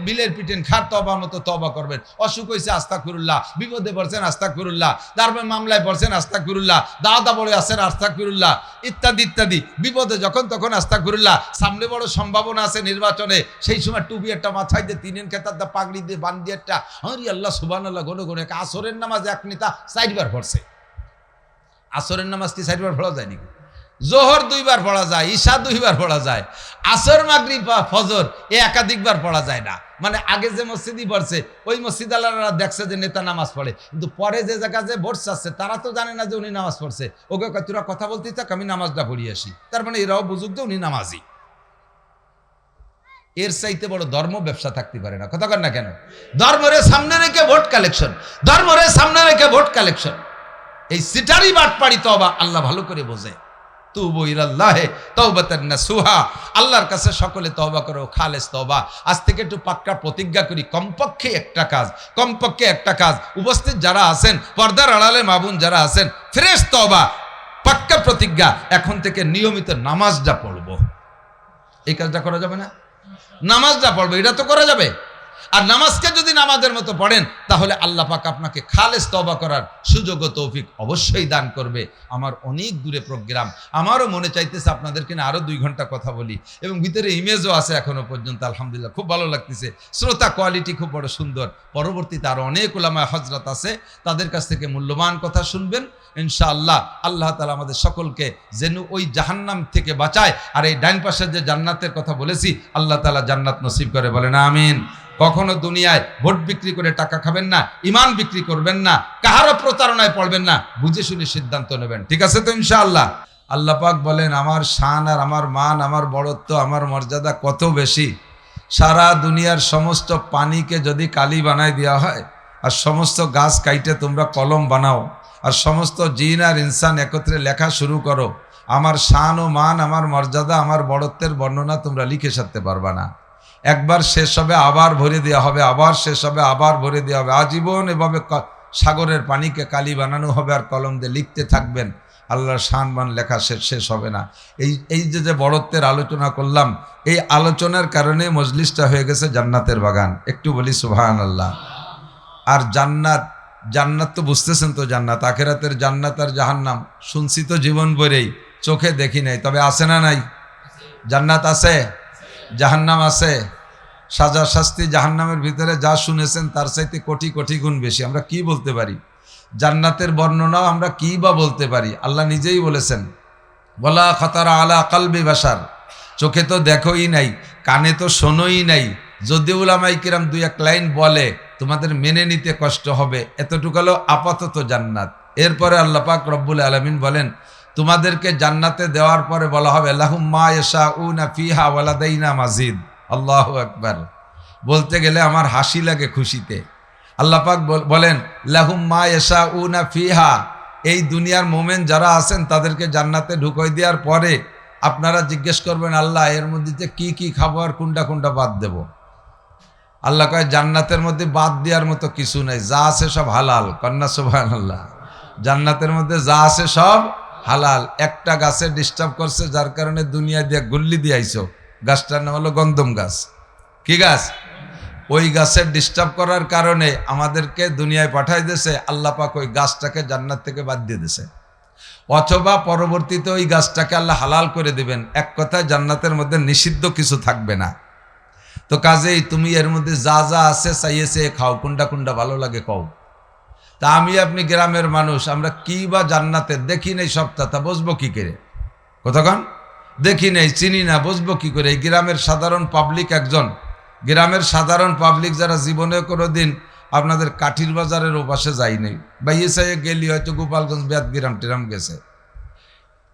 বিলের পিটেন খার তওবার মতো তওবা করবেন। অসুখ হয়েছে আস্তাগফিরুল্লাহ, বিপদে পড়ছেন আস্তাগফিরুল্লাহ, তারপরে মামলায় পড়ছেন আস্তাগফিরুল্লাহ, দাওয়াত পড়ে আছেন আস্তাগফিরুল্লাহ, ইত্যাদি ইত্যাদি। বিপদে যখন তখন আস্তাগফিরুল্লাহ। সামনে বড় সম্ভাবনা আছে নির্বাচনে, সেই সময় টুপি একটা মাথায় দিয়ে, 3 খেতার দা পাগড়ি দিয়ে, বান দিয়ে একটা হরি আল্লাহ সুবহানাল্লাহ গনে গনে। আসরের নামাজ এক নেতা 4 বার পড়ছে। আসরের নামাজ কি 4 বার পড়া যায় নাকি? জোহর 2 বার পড়া যায়, ঈশা 2 বার পড়া যায়, আসর মাগরিব বা ফজর একাধিকবার পড়া যায় না। মানে আগে যে মসজিদই পড়ছে ওই মসজিদ আলারা দেখছে যে নেতা নামাজ পড়ে, কিন্তু পরে যে জায়গা যে ভোট চাচ্ছে তারা তো জানে না যে উনি নামাজ পড়ছে। ওকে তোরা কথা বলতে থাক, আমি নামাজটা পড়িয়ে আসি। তার মানে এরাও বুঝুক যে উনি নামাজি। এর চাইতে বড় ধর্ম ব্যবসা থাকতে পারে না। কথা কর না কেন? ধর্মরে সামনে রেখে ভোট কালেকশন, ধর্মরে সামনে রেখে ভোট কালেকশন। এই সিটারি বাটপাড়ি তওবা আল্লাহ ভালো করে বোঝে। তুবু ইলাল্লাহি তাওবাতান নাসুহা, আল্লাহর কাছে সকলে তওবা করো, খালেস তওবা। আজ থেকে একটু পাক্কা প্রতিজ্ঞা করি, কমপক্ষে একটা কাজ উপস্থিত যারা আছেন, পর্দার আড়ালে মা বোন যারা আছেন, ফ্রেশ তওবা, পাক্কা প্রতিজ্ঞা, এখন থেকে নিয়মিত নামাজটা পড়বো। এই কাজটা করা যাবে না? নামাজটা পড়বো, এটা তো করা যাবে। আর নামাজকে যদি নামাজের মতো পড়েন তাহলে আল্লাহ পাক আপনাকে খালেস তওবা করার সুযোগ ও তৌফিক অবশ্যই দান করবে। আমার অনেক দূরে প্রোগ্রাম, আমারও মনে চাইতেছে আপনাদেরকে না আরো 2 ঘন্টা কথা বলি, এবং ভিতরে ইমেজও আছে এখনো পর্যন্ত, আলহামদুলিল্লাহ খুব ভালো লাগতেছে, শ্রোতা কোয়ালিটি খুব বড় সুন্দর। পরবর্তীতে আরো অনেক উলামা হযরত আছে, তাদের কাছ থেকে মূল্যবান কথা শুনবেন ইনশাআল্লাহ। আল্লাহ তাআলা আমাদের সকলকে যেন ওই জাহান্নাম থেকে বাঁচায়, আর এই ডাইন পাশের যে জান্নাতের কথা বলেছি আল্লাহ তাআলা জান্নাত নসিব করে, বলেন আমিন। কখনো দুনিয়ায় ভোট বিক্রি করে টাকা খাবেন না, ইমান বিক্রি করবেন না, কাহারও প্রতারণায় পড়বেন না, বুঝে শুনে সিদ্ধান্ত নেবেন, ঠিক আছে তো ইনশাআল্লাহ। আল্লাহ পাক বলেন আমার শান আর আমার মান, আমার বড়ত্ব, আমার মর্যাদা কত বেশি। সারা দুনিয়ার সমস্ত পানিকে যদি কালি বানায় দেওয়া হয়, আর সমস্ত গাছ কাইটে তোমরা কলম বানাও, আর সমস্ত জিন আর ইনসান একত্রে লেখা শুরু করো, আমার শান ও মান, আমার মর্যাদা, আমার বড়ত্বের বর্ণনা তোমরা লিখে সারতে পারবা না। একবার শেষ হবে আবার ভরে দেওয়া হবে, আবার শেষ হবে আবার ভরে দেওয়া হবে, আজীবন এভাবে সাগরের পানিকে কালি বানানো হবে, আর কলম দিয়ে লিখতে থাকবেন, আল্লাহর শান মান লেখা শেষ হবে না। এই যে বড়ত্বের আলোচনা করলাম, এই আলোচনার কারণে মজলিসটা হয়ে গেছে জান্নাতের বাগান। একটু বলি সুবহানাল্লাহ। আর জান্নাত তো বুঝতেছেন তো, জান্নাত আখিরাতের জান্নাত আর জাহান্নাম শুনছি তো জীবন ভরেই, চোখে দেখি নাই, তবে আছে না নাই? জান্নাত আছে, জাহান্নাম আছে। সাজা শাস্তি জাহান্নামের ভিতরে যা শুনেছেন তার চাইতে কোটি কোটি গুণ বেশি। আমরা কি বলতে পারি? জান্নাতের বর্ণনাও আমরা কি বা বলতে পারি? আল্লাহ নিজেই বলেছেন ওয়ালা খাতারা আলা কালবি বাশার, চোখে তো দেখোই নাই, কানে তো শোনোই নাই, যদি উলামায়ে কিরাম 2-1 লাইন বলে তোমাদের মেনে নিতে কষ্ট হবে, এতটুকু হলো আপাতত জান্নাত। এরপরে আল্লাহ পাক রব্বুল আলামিন বলেন তোমাদেরকে জান্নাতে দেওয়ার পরে বলা হবে লাহুম মা ইয়াশাউনা ফিহা ওয়া লাদাইনা মাজিদ। আল্লাহু আকবার। বলতে গেলে আমার হাসি লাগে খুশিতে। আল্লাহ পাক বলেন লাহুম মা ইয়াশাউনা ফিহা, এই দুনিয়ার মোমেন যারা আছেন তাদেরকে জান্নাতে ঢুকাই দেওয়ার পরে আপনারা জিজ্ঞেস করবেন আল্লাহ এর মধ্যে কি কি খাবো আর কোনটা কোনটা বাদ দেব। আল্লাহ কয় জান্নাতের মধ্যে বাদ দেওয়ার মতো কিছু নাই, যা আছে সব হালাল। কন্যা সুবহানাল্লাহ। জান্নাতের মধ্যে যা আছে সব হালাল। একটা গাছে ডিস্টার্ব করছে, যার কারণে দুনিয়া দিয়ে গুল্লি দিয়ে আইছো, গাছটার নাম হলো গন্ধম গাছ। কি গাছ? ওই গাছের ডিস্টার্ব করার কারণে আমাদেরকে দুনিয়ায় পাঠাই দিয়েছে, আল্লাহ পাক ওই গাছটাকে জান্নাত থেকে বাদ দিয়ে দিয়েছে। অথবা পরবর্তীতে ওই গাছটাকে আল্লাহ হালাল করে দিবেন। এক কথায় জান্নাতের মধ্যে নিষিদ্ধ কিছু থাকবে না। তো কাজেই তুমি এর মধ্যে যা যা আছে চাইয়েছে খাও, কোনটা কোনটা ভালো লাগে কও। তা আমি আপনি গ্রামের মানুষ, আমরা কি বা জান্নাতে দেখি নেই সবটা, তা বুঝবো কি করে? কতক্ষণ দেখি নেই, চিনি না, বুঝবো কি করে? এই গ্রামের সাধারণ পাবলিক, একজন গ্রামের সাধারণ পাবলিক যারা জীবনে কোনোদিন আপনাদের কাঠির বাজারের ওপাশে যায়নি, বা ইসাইয়ে গেলি হয়তো গোপালগঞ্জ বেদগ্রাম টেরাম গেছে,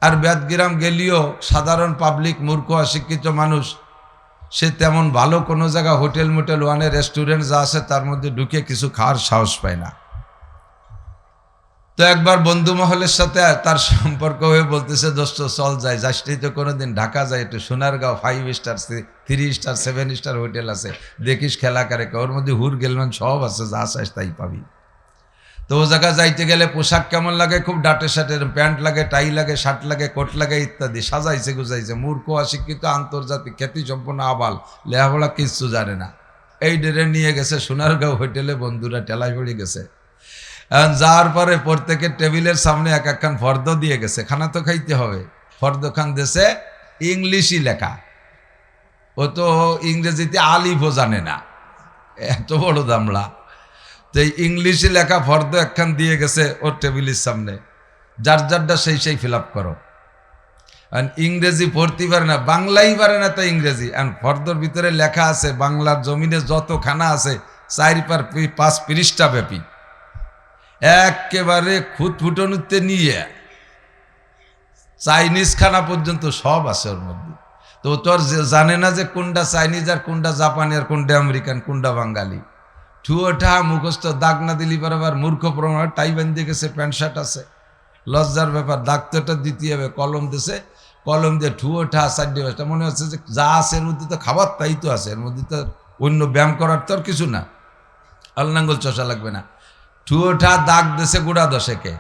আর বেদগ্রাম গেলিও সাধারণ পাবলিক মূর্খ অশিক্ষিত মানুষ, সে তেমন ভালো কোনো জায়গা হোটেল মোটেল ওয়ানে রেস্টুরেন্ট যা আছে তার মধ্যে ঢুকে কিছু খাওয়ার সাহস পায় না। তো একবার বন্ধু মহলের সাথে তার সম্পর্ক হয়ে বলতেছে দোস্ত চল যাই, যাসটাই তো কোনোদিন ঢাকা যায়, একটু Sonargaon 5 star 3 star 7 star hotel আছে, দেখিস খেলা করে, ওর মধ্যে হুর গেলমান সব আছে, যা চাস তাই পাবি। তো ও জায়গা যাইতে গেলে পোশাক কেমন লাগে? খুব ডাটে শার্টের, প্যান্ট লাগে, টাই লাগে, শার্ট লাগে, কোট লাগে ইত্যাদি, সাজাইছে গুজাইছে। মূর্খ অশিক্ষিত আন্তর্জাতিক খ্যাতি সম্পন্ন আবাল, লেহাপড়া কিচ্ছু জানে না। এই ডেরে নিয়ে গেছে সোনারগাঁও হোটেলে, বন্ধুরা টেলাই পড়ে গেছে। যাওয়ার পরে প্রত্যেকের টেবিলের সামনে এক একখান ফর্দ দিয়ে গেছে, খানা তো খাইতে হবে। ফর্দ খান দেশে ইংলিশই লেখা, ও তো ইংরেজিতে আলিফও জানে না, এত বড় দামলা। তো এই ইংলিশে লেখা ফর্দ একখান দিয়ে গেছে ওর টেবিলের সামনে, যার যারটা সেই ফিল আপ করো। ইংরেজি পড়তে পারে না, বাংলাই পারে না, তো ইংরেজি। ফর্দর ভিতরে লেখা আছে বাংলার জমিনে যত খানা আছে 4-5 পৃষ্ঠা ব্যাপী, একেবারে খুঁতফুটনুতে নিয়ে চাইনিজ খানা পর্যন্ত সব আছে ওর মধ্যে। তো তোর জানে না যে কোনটা চাইনিজ আর কোনটা জাপানি আর কোনটা আমেরিকান, কোনটা বাঙালি। ঠুয়োঠা মুখস্থ, দাগ না দিলি পারবার মূর্খ প্রমাণ। টাই বান্ধে গেছে, প্যান্ট শার্ট আছে, লজ্জার ব্যাপার। দাগ তো এটা দিতে হবে, কলম দিছে, কলম দিয়ে ঠুয়োঠা 4 মনে হচ্ছে যে যা আছে এর মধ্যে তো খাবার তাই তো আছে, এর মধ্যে তো অন্য ব্যায়াম করার তো আর কিছু না, আলনাঙ্গল চষা লাগবে না। ঠুয়োঠা দাগ দেশে গুড়া 10-কে,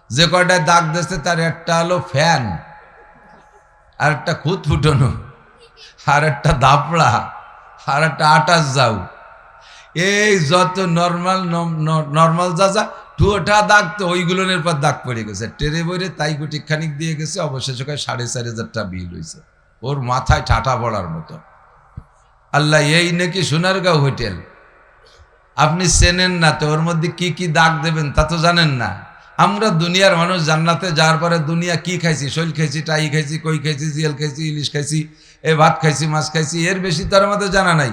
যে কয়টায় দাগ দেশে তার একটা হলো ফ্যান, আর একটা খুঁত ফুটানো, আর একটা দাপড়া, আর একটা 28 যাও। এই যত নর্মাল যা টুটা দাগ তো ওইগুলোর পর দাগ পড়ে গেছে, টেরে বইরে তাই গুটি খানিক দিয়ে গেছে, অবশেষে 4,500 টাকা বিল হয়েছে। ওর মাথায় ঠাটা পড়ার মতো। আল্লাহ, এই নাকি সোনারগাঁও হোটেল, আপনি চেনেন না তো, ওর মধ্যে কি কি দাগ দেবেন তা তো জানেন না। আমরা দুনিয়ার মানুষ, জান্নাতে যাওয়ার পরে দুনিয়া কি খাইছি, শৈল খাইছি, টাই খাইছি, কই খাইছি, জিয়াল খাইছি, ইলিশ খাইছি, এ ভাত খাইছি, মাছ খাইছি, এর বেশি তার আমাদের জানা নাই।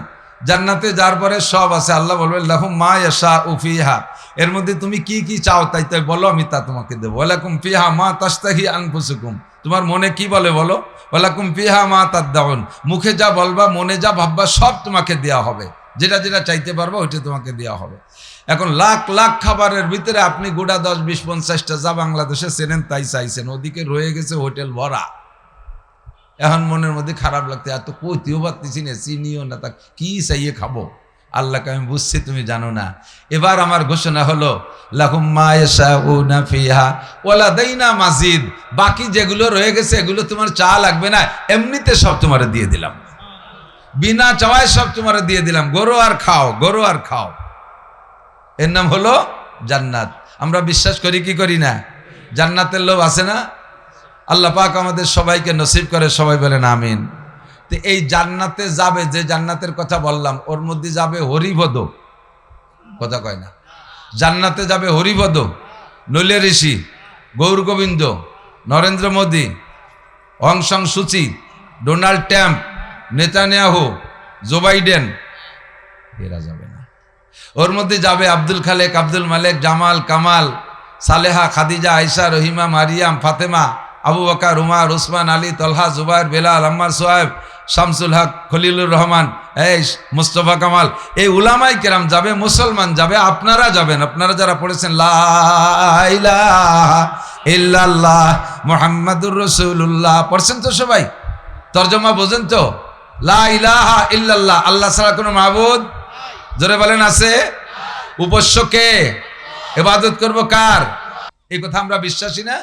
জান্নাতে যাওয়ার পরে সব আছে। আল্লাহ বলবেন লাহুম মা ইয়াশাউ ফিহা, এর মধ্যে তুমি কি কি চাও তাই তাই বলো, আমি তা তোমাকে দেবো। ওয়ালাকুম ফিহা মা তাশতাহি আনফুসুকুম, তোমার মনে কি বলে বলো। ওয়ালাকুম ফিহা মা তাদদাউন, মুখে যা বলবা, মনে যা ভাববা, সব তোমাকে দেওয়া হবে। যেটা যেটা চাইতে পারবো ওইটা তোমাকে দেওয়া হবে। এখন লাখ লাখ খাবারের ভিতরে আপনি গোটা 10, 20, 50টা যা বাংলাদেশে চেনেন তাই চাইছেন, ওদিকে রয়ে গেছে হোটেল ভরা। এখন মনের মধ্যে খারাপ লাগতে, এত কইতেও পারতেছি না, চিনিও না, তা কি চাইয়ে খাবো। আল্লাহকে আমি বুঝছি তুমি জানো না। এবার আমার ঘোষণা হলো লাহুম মা ইয়াশাউনা ফিহা ওয়া লাদাইনা মাজিদ, বাকি যেগুলো রয়ে গেছে এগুলো তোমার চা লাগবে না, এমনিতে সব তোমার দিয়ে দিলাম, বিনা চাওয়ায় সব তোমার দিয়ে দিলাম। গরু আর খাও, গরু আর খাও। এর নাম হলো জান্নাত। আমরা বিশ্বাস করি কি করি না? জান্নাতের লোভ আছে না? আল্লাহ পাক আমাদের সবাইকে নসিব করে, সবাই বলেন আমিন। তো এই জান্নাতে যাবে, যে জান্নাতের কথা বললাম, ওর মধ্যে যাবে হরিপদ, কথা কয় না, জান্নাতে যাবে হরিপদ, নইলে Rishi, Gour Gobinda, Narendra Modi, Aung San Suu Kyi, Donald Trump, Netanyahu, Joe Biden, এরা যাবে না। ওর মধ্যে যাবে আব্দুল খালেক, আব্দুল মালেক, জামাল, কামাল, সালেহা, খাদিজা, আয়েশা, রহিমা, মারিয়াম, ফাতেমা, আবু বকর, উমর, উসমান, আলী, তলহা, জুবাইর, বেলাল, আম্মার, সোহেব, শামসুল হক, খলিলুর রহমান, এই মুস্তফা কামাল, এই উলামাই কেরাম যাবে, মুসলমান যাবে, আপনারা যাবেন। আপনারা যারা পড়েছেন লা ইলাহা ইল্লাল্লাহ মুহাম্মাদুর রাসূলুল্লাহ, পড়ছেন তো সবাই? তরজমা বোঝেন তো? লা ইলাহা ইল্লাল্লাহ, আল্লাহ ছাড়া কোনো মাবুদ, জোরে বলেন, আছে? উপাস্য কে? ইবাদত করব কার? এই কথা আমরা বিশ্বাসী না?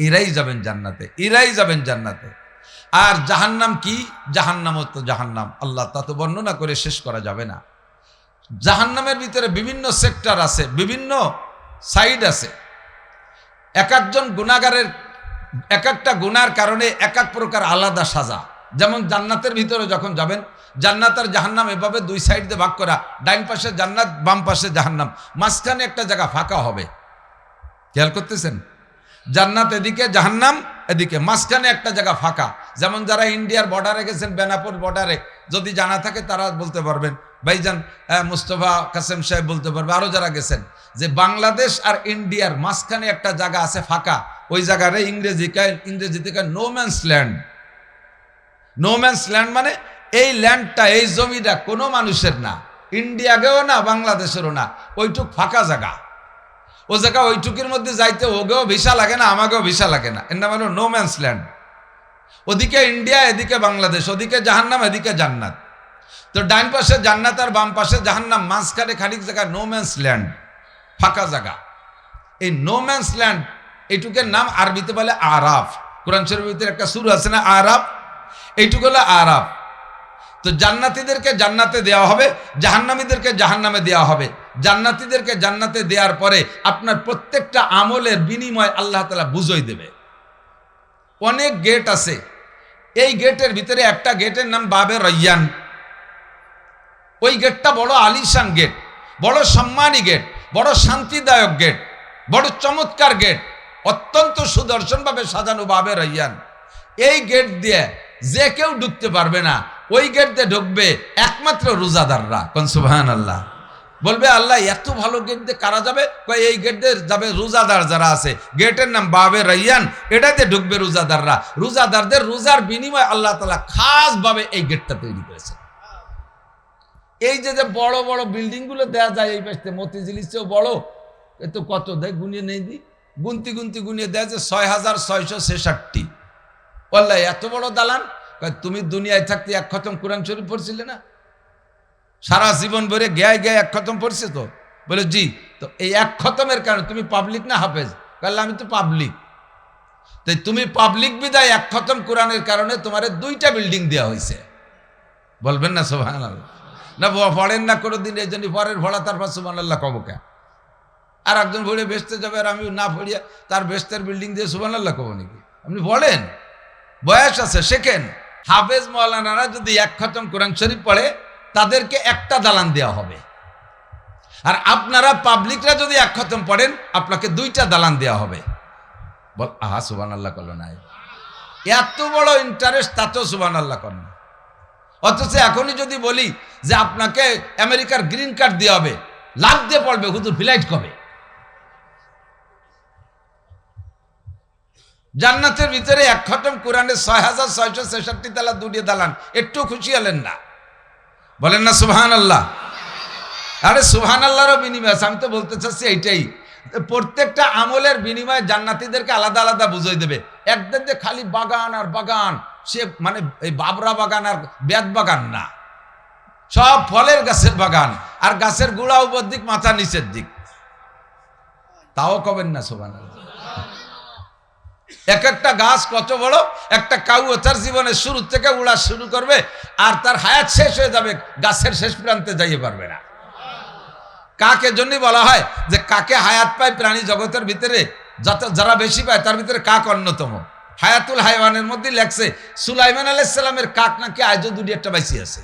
এরাই যাবেন জান্নাতে, এরাই যাবেন জান্নাতে। আর জাহান্নাম কি? জাহান্নাম তো জাহান্নাম, আল্লাহ তা তো বর্ণনা করে শেষ করা যাবে না। জাহান্নামের ভিতরে বিভিন্ন সেক্টর আছে, বিভিন্ন সাইড আছে। এক একজন গুনাহগারের এক একটা গুনার কারণে এক এক প্রকার আলাদা সাজা। যেমন জান্নাতের ভিতরে যখন যাবেন, জান্নাত আর জাহান্নাম এভাবে দুই সাইড দিয়ে ভাগ করা, ডাইন পাশে জান্নাত, বাম পাশে জাহান্নাম, মাঝখানে একটা জায়গা ফাঁকা হবে। খেয়াল করতেছেন? জান্নাত এদিকে, জাহান্নাম এদিকে, মাঝখানে একটা জায়গা ফাঁকা। যেমন যারা ইন্ডিয়ার বর্ডারে গেছেন, বেনাপুর বর্ডারে, যদি জানা থাকে তারা বলতে পারবেন, ভাইজান মুস্তফা কাসেম সাহেব বলতে পারবে, আরো যারা গেছেন, যে বাংলাদেশ আর ইন্ডিয়ার মাঝখানে একটা জায়গা আছে ফাঁকা। ওই জায়গারে ইংরেজিতে no man's land. No man's land মানে এই ল্যান্ডটা, এই জমিটা কোনো মানুষের না, ইন্ডিয়াকেও না, বাংলাদেশেরও না, ওইটুক ফাঁকা জায়গা। ও জায়গা ওইটুকের মধ্যে যাইতে ওগেও ভিসা লাগে না, আমাকেও ভিসা লাগে না, এর নাম হলো নো ম্যানস ল্যান্ড। ওদিকে ইন্ডিয়া, এদিকে বাংলাদেশ, ওদিকে জাহান্নাম, এদিকে জান্নাত। তো ডান পাশে জান্নাত আর বাম পাশে জাহান্নাম, মাঝখানে খানিক জায়গা নো ম্যানস ল্যান্ড, ফাঁকা জায়গা। এই নো ম্যানস ল্যান্ড এইটুকের নাম আরবিতে বলে আরাফ। কোরআন শরীফের ভিতরে একটা সূরা আছে না, আরাফ, এইটুকু হলো আরাফ। তো জান্নাতীদেরকে জান্নাতে দেওয়া হবে, জাহান্নামীদেরকে জাহান্নামে দেওয়া হবে। জান্নাতীদেরকে জান্নাতে দেওয়ার পরে আপনার প্রত্যেকটা আমলের বিনিময় আল্লাহ তাআলা বুঝাই দেবে। অনেক গেট আছে, এই গেটের ভিতরে একটা গেটের নাম বাবে রায়্যান। ওই গেটটা বড় আলিশান গেট, বড় সম্মানী গেট, বড় শান্তিদায়ক গেট, বড় চমৎকার গেট, অত্যন্ত সুদর্শনভাবে সাজানো বাবে রায়্যান। এই গেট দিয়ে যে কেউ ঢুকতে পারবে না, ওই গেট দিয়ে ঢুকবে একমাত্র রোজাদাররা। কোন সুবহানাল্লাহ। বলবে আল্লাহ এত ভালো গেট দিয়ে কারা যাবে? এই গেট দিয়ে যাবে রোজাদার যারা আছে, গেটের নাম বাবে রায়্যান, এটাতে ঢুকবে রোজাদাররা। রোজাদারদের রোজার বিনিময়ে আল্লাহ তাআলা খাসভাবে এই গেটটা তৈরি করেছে। এই যে যে বড় বড় বিল্ডিং গুলো দেয়া যায়, এই পাশে মতিঝিলির চেয়েও বড়, এ তো কত দেয় গুনিয়ে নেই দি, গুনতি গুনিয়ে দেয় যে 6,666। বললাই এত বড় দালান? তুমি দুনিয়ায় থাকতে এক খতম কোরআন শরীফ পড়ছিলে না? সারা জীবন ভরে গায়ে গায়ে এক খতম পড়ছে তো? বলে জি। তো এই এক খতমের কারণে তুমি পাবলিক না হাফেজ? বললে আমি তো পাবলিক। তাই তুমি পাবলিক বিদায় এক খতম কোরআনের কারণে তোমার 2টা বিল্ডিং দেওয়া হয়েছে। বলবেন না সুবহানাল্লাহ? না পড়েন না কোনোদিন, এই জন্য পরের ভরা তারপর সুবহানাল্লাহ কব কে? আর একজন ভরে বেচতে যাবে আর আমি না পড়িয়া তার বেচতের বিল্ডিং দিয়ে সুবহানাল্লাহ কব নাকি? আপনি বলেন, বয়স আছে, শেখেন। হাফেজ মাওলানারা যদি এক খতম কোরআন শরীফ পড়ে তাদেরকে একটা দালান দেওয়া হবে, আর আপনারা পাবলিকরা যদি এক খতম পড়েন আপনাকে দুইটা দালান দেওয়া হবে। বল আহা সুবহানাল্লাহ করলো না? এত বড় ইন্টারেস্ট, তাতেও সুবহানাল্লাহ করেন না। অথচ এখনই যদি বলি যে আপনাকে আমেরিকার গ্রিন কার্ড দেওয়া হবে, লাভ দিয়ে পড়বে, হুজুর ফ্লাইট কবে? জান্নাতের ভিতরে এক খতম কোরআনে ৬,৬৬৬ তালা দুটিয়ে দালান, একটু খুশি হলেন না? বলেন না সুবহানাল্লাহ? আরে সুবহানাল্লাহরও বিনিময় আছে। আমি তো বলতে চাচ্ছি এইটাই, প্রত্যেকটা আমলের বিনিময়ে জান্নাতীদেরকে আলাদা আলাদা বুঝাই দেবে। একদিন যে খালি বাগান আর বাগান, সে মানে এই বাবরা বাগান আর বেত বাগান না, সব ফলের গাছের বাগান, আর গাছের গোড়া উপর দিক মাথা নিচের দিক। তাও কবেন না সুবহানাল্লাহ? এক একটা গাছ কত বড়, একটা কাউ তার জীবনের শুরু থেকে উড়া শুরু করবে আর তার হায়াত শেষ হয়ে যাবে, গাছের শেষ প্রান্তে যাইতে পারবে না। কাকের জন্য বলা হয় যে কাকে হায়াত পায় প্রাণী জগতের ভিতরে, যারা বেশি পায় তার ভিতরে কাক অন্যতম। হায়াতুল হায়ওয়ানের মধ্যে লেখছে সুলাইমান আলাইহিস সালামের কাক নাকি আজও দুটি একটা বাইসি আছে।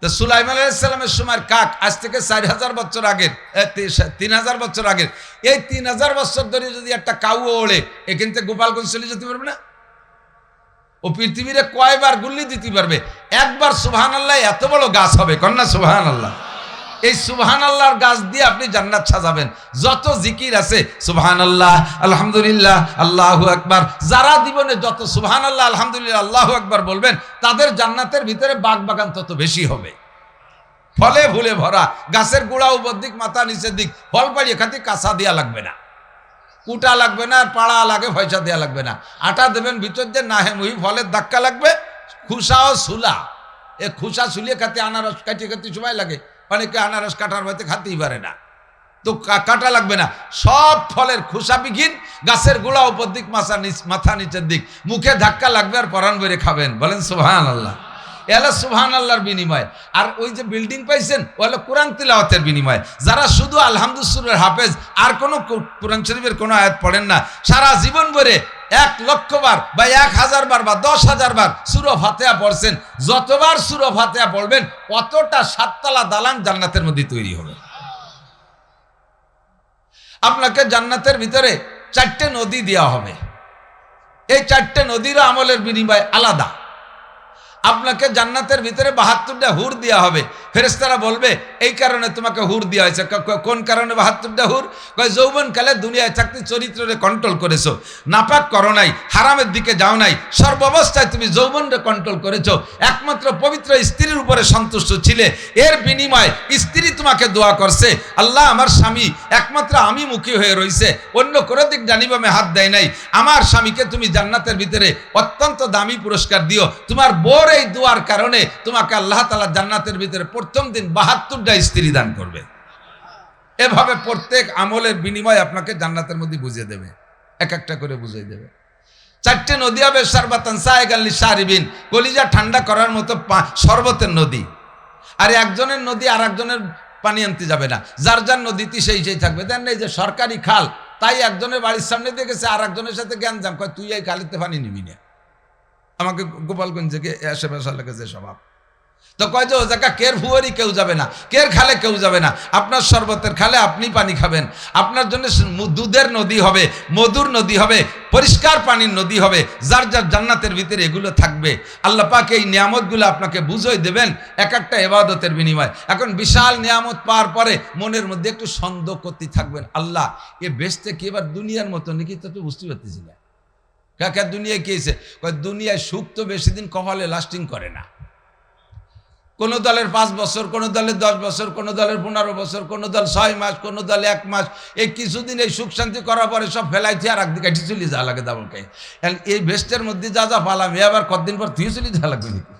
তো সুলাইমান আলাইহিস সালামের সময়ের কাক আজ থেকে ৪,০০০ বছর আগের, ৩,০০০ বছর আগের, এই ৩,০০০ বছর ধরে যদি একটা কাউ ওড়ে এখান থেকে গোপালগঞ্জ চলে যেতে পারবে না? ও পৃথিবীরে কয়বার গুল্লি দিতে পারবে? একবার সুবহানাল্লাহ এত বড় গাছ হবে, কন্যা সুবহানাল্লাহ। এই সুবহানাল্লাহর গাছ দিয়ে আপনি জান্নাত সাজাবেন। যত জিকির আছে সুবহানাল্লাহ, আলহামদুলিল্লাহ, আল্লাহু আকবার, যারা জীবনে যত সুবহানাল্লাহ, আলহামদুলিল্লাহ, আল্লাহু আকবার বলবেন তাদের জান্নাতের ভিতরে বাগ বাগান তত বেশি হবে, ফলে ফুলে ভরা। গাছের গোড়া উপর দিক মাথা নিচের দিক, ফল পাড়িয়ে খাতে কাঁচা দেওয়া লাগবে না, কুটা লাগবে না, আর পাড়া লাগে পয়সা দেওয়া লাগবে না। আটা দেবেন ভিতর যে না হে মুহি, ফলের ধাক্কা লাগবে। খুসা ও সুলা, এ খুসা সুলিয়ে খাতে আনারস কাটিয়ে খাতে সময় লাগে, অনেকে আনারস কাটার ভয়তে খাতেই পারে না, তো কাটা লাগবে না। সব ফলের খোসা বিঘিন, গাছের গোড়া উপর দিক মাথা নিচের দিক, মুখে ধাক্কা লাগবে আর পরাণ বেড়ে খাবেন। বলেন সুবহানাল্লাহ। এলা সুবহানাল্লাহর বিনিময়। আর ওই যে বিল্ডিং পাইছেন ও হলো কোরআন তিলাওয়াতের বিনিময়। যারা শুধু আলহামদুলিল্লাহর হাফেজ আর কোনো কোরআন শরীফের কোনো আয়াত পড়েন না, সারা জীবন ভরে ১,০০,০০০ বার বা ১,০০০ বার বা ১০,০০০ বার সূরা ফাতিহা পড়ছেন, যতবার সূরা ফাতিহা পড়বেন অতটা ৭ তলা দালান জান্নাতের মধ্যে তৈরি হবে। আপনাকে জান্নাতের ভিতরে ৪টে নদী দেওয়া হবে। এই ৪টে নদীর আমলের বিনিময় আলাদা। আপনাকে জান্নাতের ভিতরে ৭২টা হুর দেওয়া হবে। ফেরেশতারা বলবে এই কারণে তোমাকে হুর দেওয়া হয়েছে। কোন কারণে ৭২টা হুর? কয় যৌবনকালে দুনিয়ায় থাকতে চরিত্ররে কন্ট্রোল করেছো, নাপাক করো নাই, হারামের দিকে যাও নাই, সর্বাবস্থায় তুমি যৌবনরে কন্ট্রোল করেছো, একমাত্র পবিত্র স্ত্রীর উপরে সন্তুষ্ট ছিলে। এর বিনিময় স্ত্রী তোমাকে দোয়া করছে, আল্লাহ আমার স্বামী একমাত্র আমি মুখী হয়ে রয়েছে, অন্য কোনো দিক জানিবামে হাত দেয় নাই, আমার স্বামীকে তুমি জান্নাতের ভিতরে অত্যন্ত দামি পুরস্কার দিও। তোমার বোর এই দোয়ার কারণে তোমাকে আল্লাহ তাআলা জান্নাতের ভিতরে প্রথম দিন ৭২টা স্ত্রী দান করবে। এভাবে প্রত্যেক আমলের বিনিময় আপনাকে জান্নাতের মধ্যে বুঝিয়ে দেবে, এক একটা করে বুঝিয়ে দেবে। ৪টে নদী হবে শারবাতান সায়গাল লিশারিবিন, কলিজা ঠান্ডা করার মতো শরবতের নদী। আর একজনের নদী আর একজনের পানি আনতে যাবে না, যার যার নদীতে সেই সেই থাকবে। দেন এই যে সরকারি খাল, তাই একজনের বাড়ির সামনে দিয়ে গেছে, আর একজনের সাথে জ্ঞানজাম, কয় তুই এই খালিতে পানি নিবি না। আমাকে গোপালগঞ্জ থেকে আশেপাশে লেগেছে স্বভাব, তো কয় যে ও জায়গা কের ভুয়ারি কেউ যাবে না, কের খালে কেউ যাবে না, আপনার শরবতের খালে আপনি পানি খাবেন। আপনার জন্য দুধের নদী হবে, মধুর নদী হবে, পরিষ্কার পানির নদী হবে, যার যার জান্নাতের ভিতরে এগুলো থাকবে। আল্লাহ পাক এই নিয়ামতগুলো আপনাকে বুঝিয়ে দেবেন এক একটা ইবাদতের বিনিময়। এখন বিশাল নিয়ামত পাওয়ার পরে মনের মধ্যে একটু সন্দেহ করতে থাকবেন, আল্লাহ এ বেচতে কি এবার দুনিয়ার মতো নাকি? তো বুঝতে পারতেছি না কাকা দুনিয়া কি হয়েছে? দুনিয়ায় সুখ তো বেশি দিন কপালে লাস্টিং করে না। কোন দলের ৫ বছর, কোন দলের ১০ বছর, কোন দলের ১৫ বছর, কোন দল ৬ মাস, কোন দল ১ মাস। এই কিছুদিন এই সুখ শান্তি করার পরে সব ফেলাইছে আর একদিকে চলে যাওয়া লাগে দাবলকে। এই ভেস্টের মধ্যে যা যা পালাম এ আবার কতদিন পর তুই চলে যাওয়া লাগবে নাকি?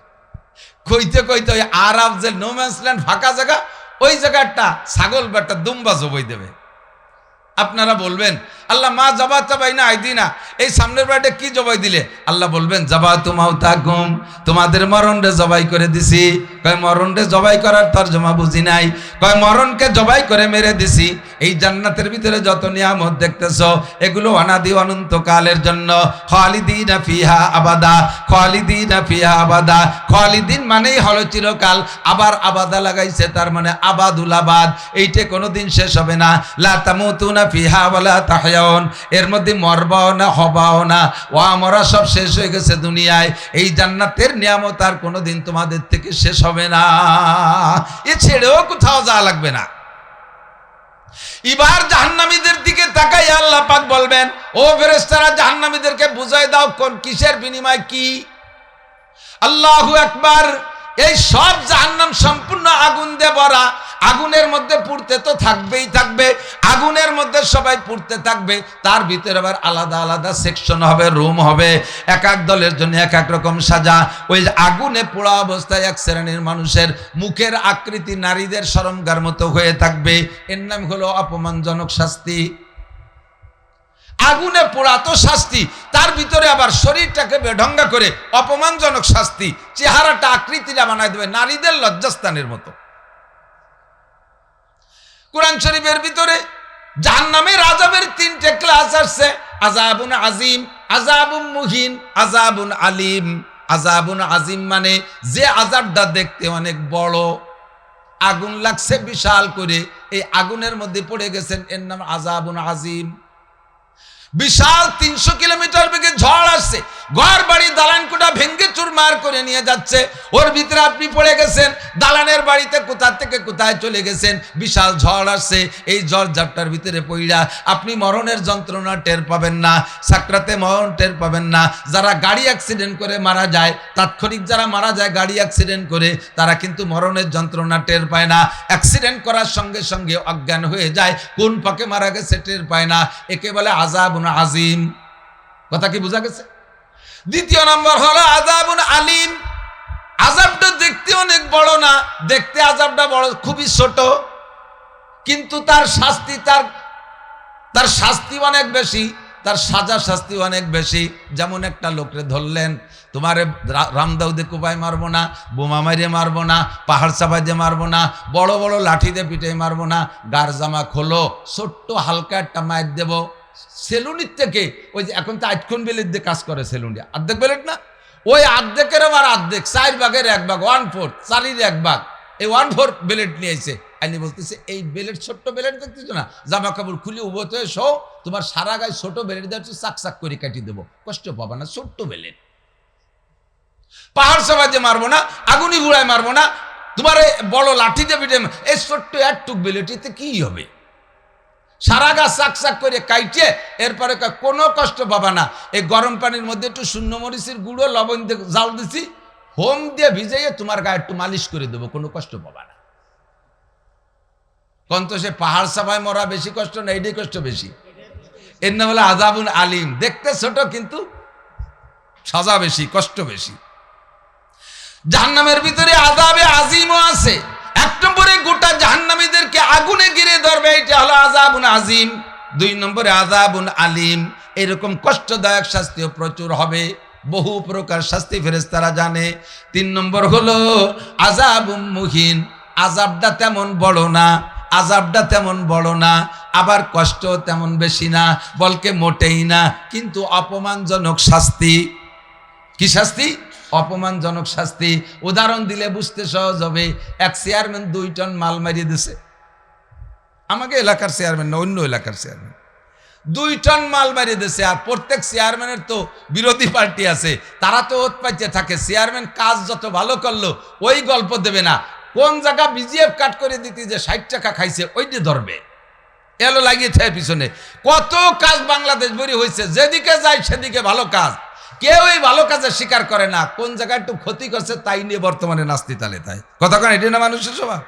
কইতে কইতে ওই আরব যে নোম্যান্স ল্যান্ড ফাঁকা জায়গা, ওই জায়গাটা ছাগল বা একটা দুম্বা জবই দেবে। আপনারা বলবেন আল্লাহ মা জাবাতা বাইনা আইদিনা, এই সামনের বাড়িটা কি জবাই দিলে? আল্লাহ বলবেন জাবাতু মাউতাকুম, তোমাদের মরণরে জবাই করে দিছি। কয় মরণরে জবাই করার তরজমা বুঝি নাই। কয় মরণকে জবাই করে মেরে দিছি। এই জান্নাতের ভিতরে যত নিয়ামত দেখতেছো এগুলো অনাদি অনন্তকালের জন্য। খালিদিনা ফিহা আবাদা, খালিদিনা ফিহা আবাদা। খালিদিন মানেই হলো চিরকাল, আবার আবাদা লাগাইছে, তার মানে আবাদুল আবাদ, এইটা কোনোদিন শেষ হবে না। লা তামুতুনা ফিহা ওয়ালা তাহয়াউন, এর মধ্যে মরবাও না হবাও না, ও আমরা সব শেষ হয়ে গেছে দুনিয়ায়। এই জান্নাতের নিয়ামত আর কোনোদিন তোমাদের থেকে শেষ হবে না, এ ছেড়েও কোথাও যাওয়া লাগবে না। এবার জাহান্নামীদের দিকে তাকাই আল্লাহ পাক বলবেন, ও ফেরেশতারা জাহান্নামীদেরকে বুঝাই দাও কোন কিসের বিনিময় কি। আল্লাহু আকবার। এই সব জাহান্নাম সম্পূর্ণ আগুন দিয়ে ভরা, আগুনের মধ্যে পুড়তে তো থাকবেই থাকবে, আগুনের মধ্যে সবাই পুড়তে থাকবে, তার ভিতরে আবার আলাদা আলাদা সেকশন হবে, রুম হবে, এক এক দলের জন্য এক এক রকম সাজা। ওই আগুনে পোড়া অবস্থায় এক শ্রেণীর মানুষের মুখের আকৃতি নারীদের শরমগার মতো হয়ে থাকবে, এর নাম হলো অপমানজনক শাস্তি। আগুনে পোড়া তো শাস্তি, তার ভিতরে আবার শরীরটাকে বেঢঙ্গা করে অপমানজনক শাস্তি, চেহারাটা আকৃতিটা বানায় দেবে নারীদের লজ্জাস্থানের মতো। কুরআন শরীফের ভিতরে জাহান্নামের আযাবের তিনটে ক্লাস আসছে, আযাবুন আজিম, আযাবুন মুহিন, আযাবুন আলিম। আযাবুন আজিম মানে যে আযাবটা দেখতে অনেক বড়, আগুন লাগছে বিশাল করে, এই আগুনের মধ্যে পড়ে গেছেন, এর নাম আযাবুন আজিম। বিশাল 300 কিলোমিটার বেগে ঝড় আসছে, ঘর বাড়ি দালান কোঠা ভেঙ্গে চুরমার করে নিয়ে যাচ্ছে, ওর ভিতরে আপনি পড়ে গেছেন, দালানের বাড়িতে কোথা থেকে কোথায় চলে গেছেন, বিশাল ঝড় আসছে, এই ঝড় ঝাপটার ভিতরে পইড়া আপনি মরণের যন্ত্রণা টের পাবেন না, সাকরাতে মরণ টের পাবেন না। যারা গাড়ি অ্যাক্সিডেন্ট করে মারা যায়, তাৎক্ষণিক যারা মারা যায় গাড়ি অ্যাক্সিডেন্ট করে, তারা কিন্তু মরণের যন্ত্রণা টের পায় না, অ্যাক্সিডেন্ট করার সঙ্গে সঙ্গে অজ্ঞান হয়ে যায়, কোন পাকে মারা গেছে টের পায় না, একে বলে আযাবুন আজিম। কথা কি বোঝা গেছে? দ্বিতীয় নম্বর হলো আযাবুন আলিম। আযাবটা দেখতে অনেক বড় না, দেখতে আযাবটা বড়, খুবই ছোট, কিন্তু তার শাস্তি তার শাস্তি অনেক বেশি, তার সাজা শাস্তি অনেক বেশি। যেমন একটা লোকরে ধরলেন, তোমারে রামদাউদে কোপায় মারবো না, বোমা মারিয়ে মারবো না, পাহাড় চাপাই দিয়ে মারবো না, বড় বড় লাঠি দিয়ে পিঠে মারবো না, গার জামা খোলো, ছোট্ট হালকা একটা মায়ের দেবো। সেলুনির থেকে ওই যে এখন তো 8 বেলেট দিয়ে কাজ করে সেলুনি, অর্ধেক বেলেট না, ওই অর্ধেকের আবার অর্ধেক, 4 ভাগের 1 ভাগ, 1/4, 4-এর 1 ভাগ, এই 1/4 বেলেট নিয়েছে। আইনি বলতেছে এই বেলেট, ছোট্ট বেলেট দেখতেছো না, জামা কাপড় খুলে উভত হয়ে শো, তোমার সারা গায়ে ছোট বেলেট দেওয়া চাক চাক করে কাটিয়ে দেবো, কষ্ট পাবা না, ছোট্ট বেলেট। পাহাড় চাপা দিয়ে মারবো না, আগুনি বুড়ায় মারবো না, তোমার বড় লাঠি দিয়ে পিঠে, এই ছোট্ট একটুক বেলেটিতে কি হবে, সারা গা চাক চাক করে কাইটে, এরপরে কোনো কষ্ট পাবা না। এই গরম পানির মধ্যে একটু শূন্য মরিচের গুঁড়ো লবণ দিয়ে জাল দিছি, হোম দিয়ে ভিজাইয়ে তোমার গায়ে একটু মালিশ করে দেবো, কোনো কষ্ট পাবা না। কন্ত সে পাহাড় চাপায় মরা বেশি কষ্ট না, এটাই কষ্ট বেশি, এর নাম হলো আযাবুন আলিম। দেখতে ছোট কিন্তু সাজা বেশি, কষ্ট বেশি। জাহান্নামের ভিতরে আযাবে আজিমও আছে। 1 নম্বরে গোটা জাহান্নামীদেরকে আগুনে ঘিরে ধরবে, এটা হলো আযাবুন আজিম। 2 নম্বরে আযাবুন আলিম। এরকম কষ্টদায়ক শাস্তিও প্রচুর হবে, বহু প্রকার শাস্তি ফেরেশতারা জানে। 3 নম্বর হলো আযাবুন মুহিন। আযাবটা তেমন বড় না, আযাবটা তেমন বড় না, আবার কষ্ট তেমন বেশি না, বলকে মোটেই না, কিন্তু অপমানজনক শাস্তি। কি শাস্তি? অপমানজনক শাস্তি। উদাহরণ দিলে বুঝতে সহজ হবে। এক চেয়ারম্যান 2 টন মাল মারিয়ে দিছে, আমাকে এলাকার চেয়ারম্যান না, অন্য এলাকার চেয়ারম্যান 2 টন মাল মারিয়ে দিছে। আর প্রত্যেক চেয়ারম্যানের তো বিরোধী পার্টি আছে, তারা তো ওত পাইতে থাকে, চেয়ারম্যান কাজ যত ভালো করলো ওই গল্প দেবে না, কোন জায়গা বিজিএফ কাট করে দিতে যে 60 টাকা খাইছে ওইটি ধরবে, এলো লাগিয়ে থাকে পিছনে। কত কাজ বাংলাদেশ ভরি হয়েছে, যেদিকে যায় সেদিকে ভালো কাজ, কেউ এই ভালো কাজের স্বীকার করে না, কোন জায়গায় একটু ক্ষতি করছে তাই নিয়ে বর্তমানে নাস্তি তালে তাই কথা কেন, এটি না মানুষের স্বভাব।